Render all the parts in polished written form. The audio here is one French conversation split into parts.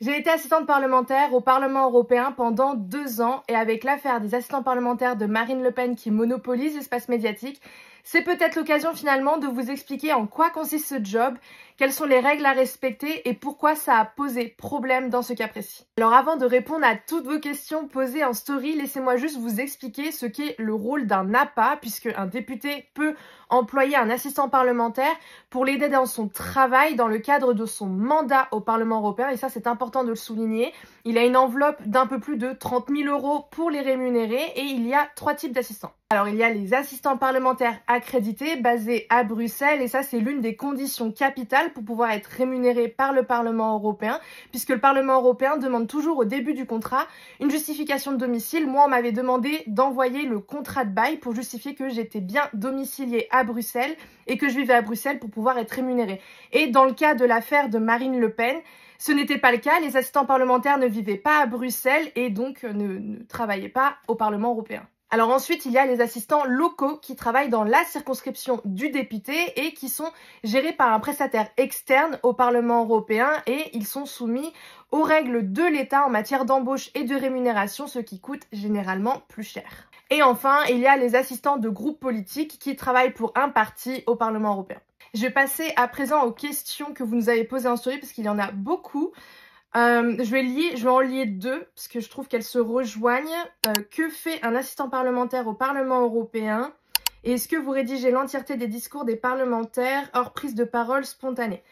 J'ai été assistante parlementaire au Parlement européen pendant 2 ans et avec l'affaire des assistants parlementaires de Marine Le Pen qui monopolise l'espace médiatique, c'est peut-être l'occasion finalement de vous expliquer en quoi consiste ce job, quelles sont les règles à respecter et pourquoi ça a posé problème dans ce cas précis. Alors avant de répondre à toutes vos questions posées en story, laissez-moi juste vous expliquer ce qu'est le rôle d'un APA, puisque un député peut employer un assistant parlementaire pour l'aider dans son travail dans le cadre de son mandat au Parlement européen, et ça c'est important de le souligner. Il a une enveloppe d'un peu plus de 30 000 € pour les rémunérer et il y a 3 types d'assistants. Alors il y a les assistants parlementaires accrédités basés à Bruxelles et ça c'est l'une des conditions capitales pour pouvoir être rémunéré par le Parlement européen, puisque le Parlement européen demande toujours au début du contrat une justification de domicile. Moi on m'avait demandé d'envoyer le contrat de bail pour justifier que j'étais bien domiciliée à Bruxelles et que je vivais à Bruxelles pour pouvoir être rémunérée. Et dans le cas de l'affaire de Marine Le Pen, ce n'était pas le cas, les assistants parlementaires ne vivaient pas à Bruxelles et donc ne travaillaient pas au Parlement européen. Alors ensuite, il y a les assistants locaux qui travaillent dans la circonscription du député et qui sont gérés par un prestataire externe au Parlement européen et ils sont soumis aux règles de l'État en matière d'embauche et de rémunération, ce qui coûte généralement plus cher. Et enfin, il y a les assistants de groupes politiques qui travaillent pour un parti au Parlement européen. Je vais passer à présent aux questions que vous nous avez posées en story parce qu'il y en a beaucoup. Je vais en lier 2 parce que je trouve qu'elles se rejoignent. Que fait un assistant parlementaire au Parlement européen? Et est-ce que vous rédigez l'entièreté des discours des parlementaires hors prise de parole spontanée?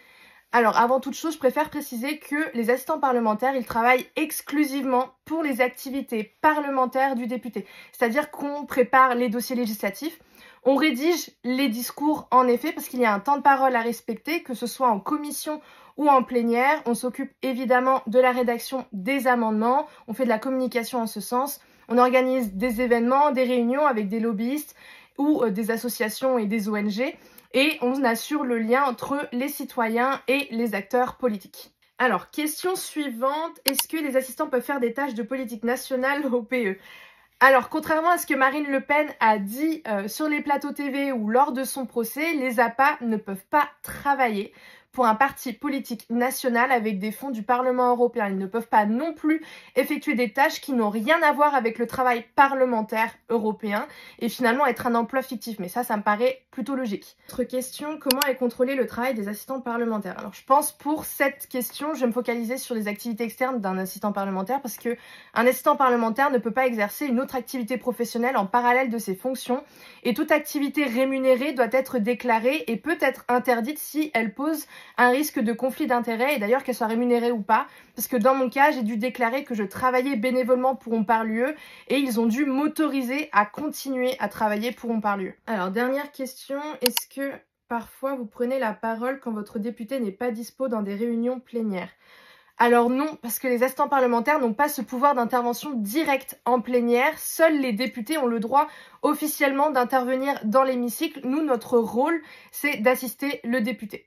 Alors, avant toute chose, je préfère préciser que les assistants parlementaires, ils travaillent exclusivement pour les activités parlementaires du député. C'est-à-dire qu'on prépare les dossiers législatifs, on rédige les discours en effet, parce qu'il y a un temps de parole à respecter, que ce soit en commission ou en plénière. On s'occupe évidemment de la rédaction des amendements, on fait de la communication en ce sens, on organise des événements, des réunions avec des lobbyistes ou des associations et des ONG. Et on assure le lien entre les citoyens et les acteurs politiques. Alors, question suivante, est-ce que les assistants peuvent faire des tâches de politique nationale au PE? Alors, contrairement à ce que Marine Le Pen a dit sur les plateaux TV ou lors de son procès, les APA ne peuvent pas travailler pour un parti politique national avec des fonds du Parlement européen. Ils ne peuvent pas non plus effectuer des tâches qui n'ont rien à voir avec le travail parlementaire européen et finalement être un emploi fictif. Mais ça me paraît plutôt logique. Autre question, comment est contrôlé le travail des assistants parlementaires? Alors je pense pour cette question, je vais me focaliser sur les activités externes d'un assistant parlementaire parce que un assistant parlementaire ne peut pas exercer une autre activité professionnelle en parallèle de ses fonctions et toute activité rémunérée doit être déclarée et peut être interdite si elle pose un risque de conflit d'intérêts et d'ailleurs qu'elle soit rémunérée ou pas, parce que dans mon cas, j'ai dû déclarer que je travaillais bénévolement pour On Parle UE et ils ont dû m'autoriser à continuer à travailler pour On Parle UE. Alors, dernière question, est-ce que parfois vous prenez la parole quand votre député n'est pas dispo dans des réunions plénières? Alors non, parce que les assistants parlementaires n'ont pas ce pouvoir d'intervention directe en plénière. Seuls les députés ont le droit officiellement d'intervenir dans l'hémicycle. Nous, notre rôle, c'est d'assister le député.